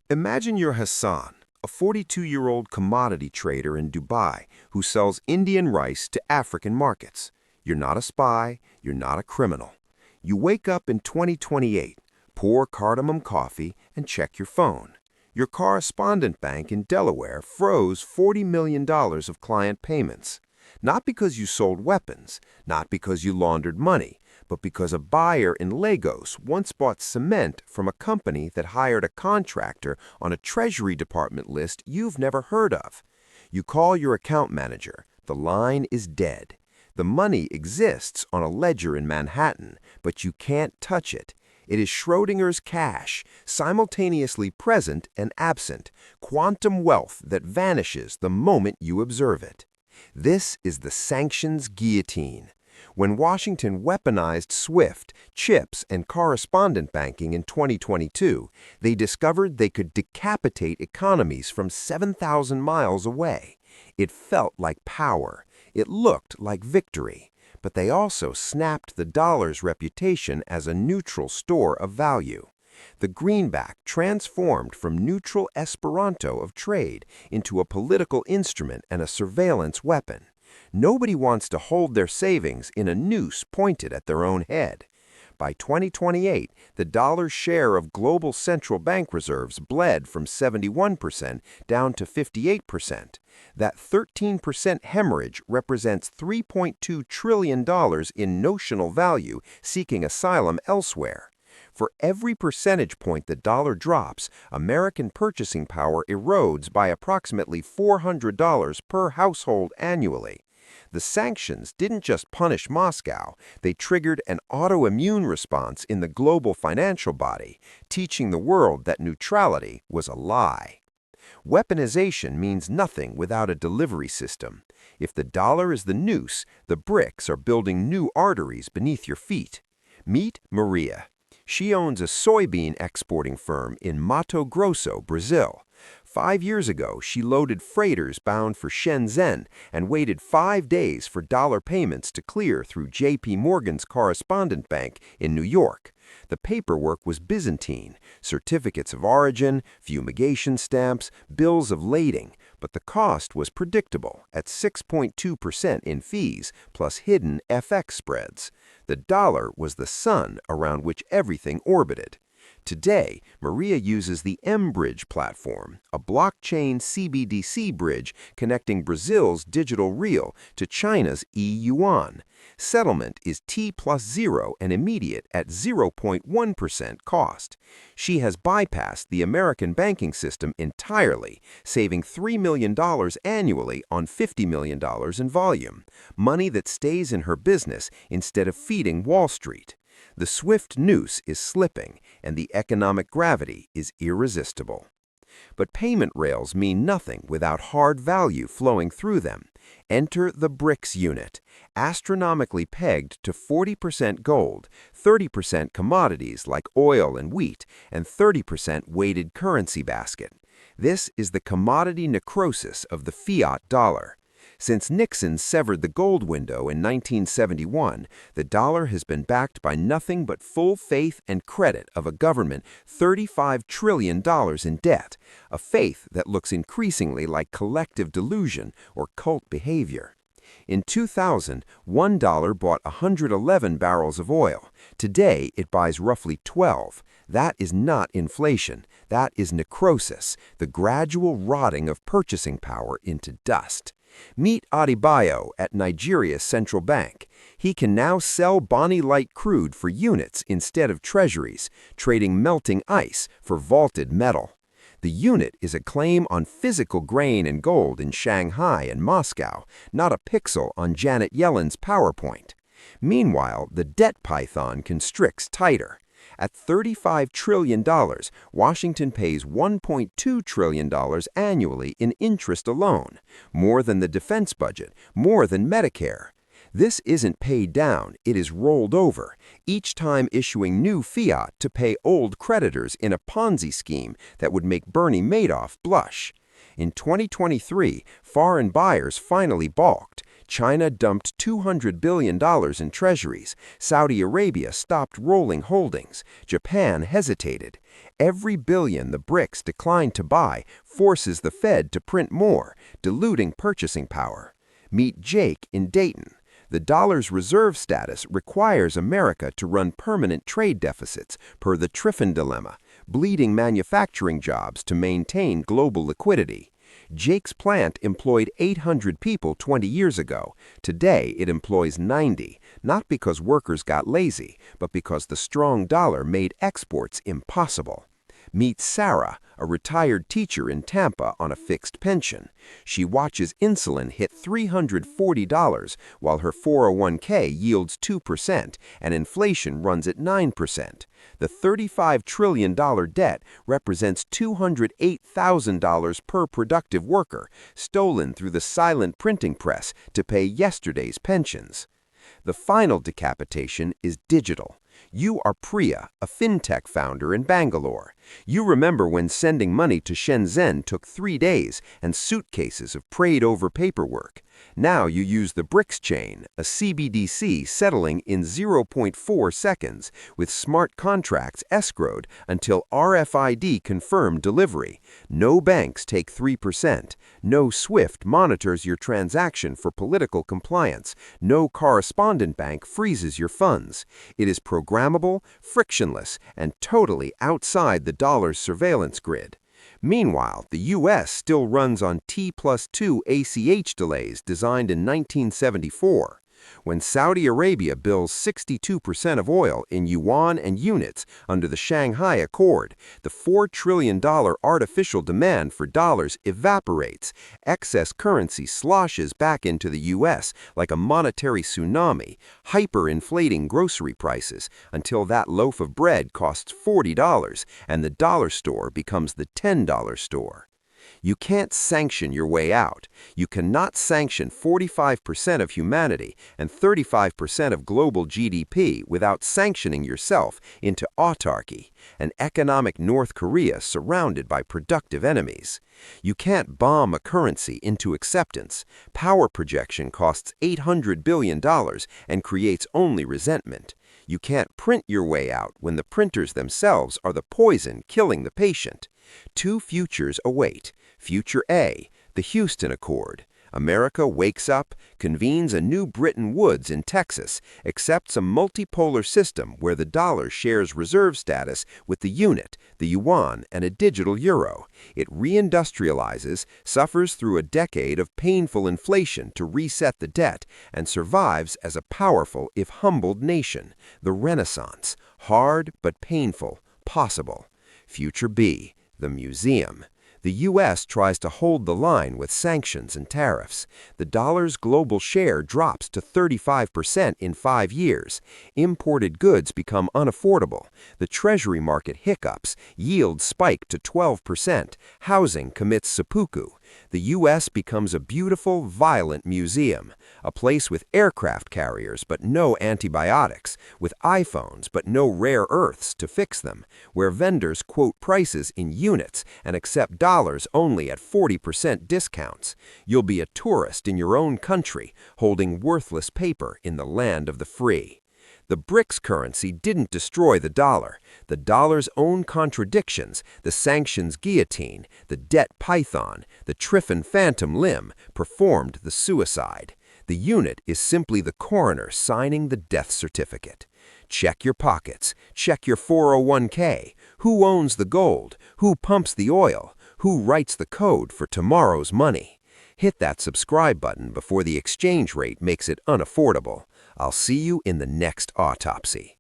Imagine you're Hassan, a 42-year-old commodity trader in Dubai who sells Indian rice to African markets. You're not a spy, you're not a criminal. You wake up in 2028, pour cardamom coffee, and check your phone. Your correspondent bank in Delaware froze $40 million of client payments. Not because you sold weapons, not because you laundered money, but because a buyer in Lagos once bought cement from a company that hired a contractor on a Treasury Department list you've never heard of. You call your account manager. The line is dead. The money exists on a ledger in Manhattan, but you can't touch it. It is Schrodinger's cash, simultaneously present and absent, quantum wealth that vanishes the moment you observe it. This is the Sanctions Guillotine. When Washington weaponized SWIFT, chips, and correspondent banking in 2022, they discovered they could decapitate economies from 7,000 miles away. It felt like power. It looked like victory. But they also snapped the dollar's reputation as a neutral store of value. The greenback transformed from neutral Esperanto of trade into a political instrument and a surveillance weapon. Nobody wants to hold their savings in a noose pointed at their own head. By 2028, the dollar's share of global central bank reserves bled from 71% down to 58%. That 13% hemorrhage represents $3.2 trillion in notional value seeking asylum elsewhere. For every percentage point the dollar drops, American purchasing power erodes by approximately $400 per household annually. The sanctions didn't just punish Moscow, they triggered an autoimmune response in the global financial body, teaching the world that neutrality was a lie. Weaponization means nothing without a delivery system. If the dollar is the noose, the BRICS are building new arteries beneath your feet. Meet Maria. She owns a soybean exporting firm in Mato Grosso, Brazil. 5 years ago, she loaded freighters bound for Shenzhen and waited 5 days for dollar payments to clear through J.P. Morgan's correspondent bank in New York. The paperwork was Byzantine, certificates of origin, fumigation stamps, bills of lading, but the cost was predictable at 6.2% in fees plus hidden FX spreads. The dollar was the sun around which everything orbited. Today, Maria uses the mBridge platform, a blockchain CBDC bridge connecting Brazil's digital real to China's e-yuan. Settlement is T+0 and immediate at 0.1% cost. She has bypassed the American banking system entirely, saving $3 million annually on $50 million in volume, money that stays in her business instead of feeding Wall Street. The SWIFT noose is slipping, and the economic gravity is irresistible. But payment rails mean nothing without hard value flowing through them. Enter the BRICS unit, astronomically pegged to 40% gold, 30% commodities like oil and wheat, and 30% weighted currency basket. This is the commodity necrosis of the fiat dollar. Since Nixon severed the gold window in 1971, the dollar has been backed by nothing but full faith and credit of a government $35 trillion in debt, a faith that looks increasingly like collective delusion or cult behavior. In 2000, $1 bought 111 barrels of oil. Today, it buys roughly 12. That is not inflation. That is necrosis, the gradual rotting of purchasing power into dust. Meet Adebayo at Nigeria's central bank. He can now sell Bonnie Light crude for units instead of treasuries, trading melting ice for vaulted metal. The unit is a claim on physical grain and gold in Shanghai and Moscow, not a pixel on Janet Yellen's PowerPoint. Meanwhile, the debt python constricts tighter. At $35 trillion, Washington pays $1.2 trillion annually in interest alone, more than the defense budget, more than Medicare. This isn't paid down, it is rolled over, each time issuing new fiat to pay old creditors in a Ponzi scheme that would make Bernie Madoff blush. In 2023, foreign buyers finally balked. China dumped $200 billion in treasuries. Saudi Arabia stopped rolling holdings. Japan hesitated. Every billion the BRICS declined to buy forces the Fed to print more, diluting purchasing power. Meet Jake in Dayton. The dollar's reserve status requires America to run permanent trade deficits, per the Triffin dilemma, bleeding manufacturing jobs to maintain global liquidity. Jake's plant employed 800 people 20 years ago. Today, it employs 90, not because workers got lazy, but because the strong dollar made exports impossible. Meet Sarah, a retired teacher in Tampa on a fixed pension. She watches insulin hit $340 while her 401k yields 2% and inflation runs at 9%. The $35 trillion debt represents $208,000 per productive worker, stolen through the silent printing press to pay yesterday's pensions. The final decapitation is digital. You are Priya, a fintech founder in Bangalore. You remember when sending money to Shenzhen took 3 days and suitcases of prayed-over paperwork. Now you use the BRICS chain, a CBDC settling in 0.4 seconds, with smart contracts escrowed until RFID-confirmed delivery. No banks take 3%. No SWIFT monitors your transaction for political compliance. No correspondent bank freezes your funds. It is programmable, frictionless, and totally outside the dollar's surveillance grid. Meanwhile, the U.S. still runs on T+2 ACH delays designed in 1974. When Saudi Arabia bills 62% of oil in yuan and units under the Shanghai Accord, the $4 trillion artificial demand for dollars evaporates. Excess currency sloshes back into the U.S. like a monetary tsunami, hyperinflating grocery prices until that loaf of bread costs $40 and the dollar store becomes the $10 store. You can't sanction your way out. You cannot sanction 45% of humanity and 35% of global GDP without sanctioning yourself into autarky, an economic North Korea surrounded by productive enemies. You can't bomb a currency into acceptance. Power projection costs $800 billion and creates only resentment. You can't print your way out when the printers themselves are the poison killing the patient. Two futures await. Future A, the Houston Accord. America wakes up, convenes a new Bretton Woods in Texas, accepts a multipolar system where the dollar shares reserve status with the unit, the yuan, and a digital euro. It reindustrializes, suffers through a decade of painful inflation to reset the debt, and survives as a powerful if humbled nation. The Renaissance, hard but painful, possible. Future B, the museum. The U.S. tries to hold the line with sanctions and tariffs. The dollar's global share drops to 35% in 5 years. Imported goods become unaffordable. The treasury market hiccups. Yields spike to 12%. Housing commits seppuku. The U.S. becomes a beautiful, violent museum. A place with aircraft carriers but no antibiotics. With iPhones but no rare earths to fix them. Where vendors quote prices in units and accept dollars only at 40% discounts. You'll be a tourist in your own country, holding worthless paper in the land of the free. The BRICS currency didn't destroy the dollar. The dollar's own contradictions, the sanctions guillotine, the debt python, the Triffin phantom limb, performed the suicide. The unit is simply the coroner signing the death certificate. Check your pockets. Check your 401k. Who owns the gold? Who pumps the oil? Who writes the code for tomorrow's money? Hit that subscribe button before the exchange rate makes it unaffordable. I'll see you in the next autopsy.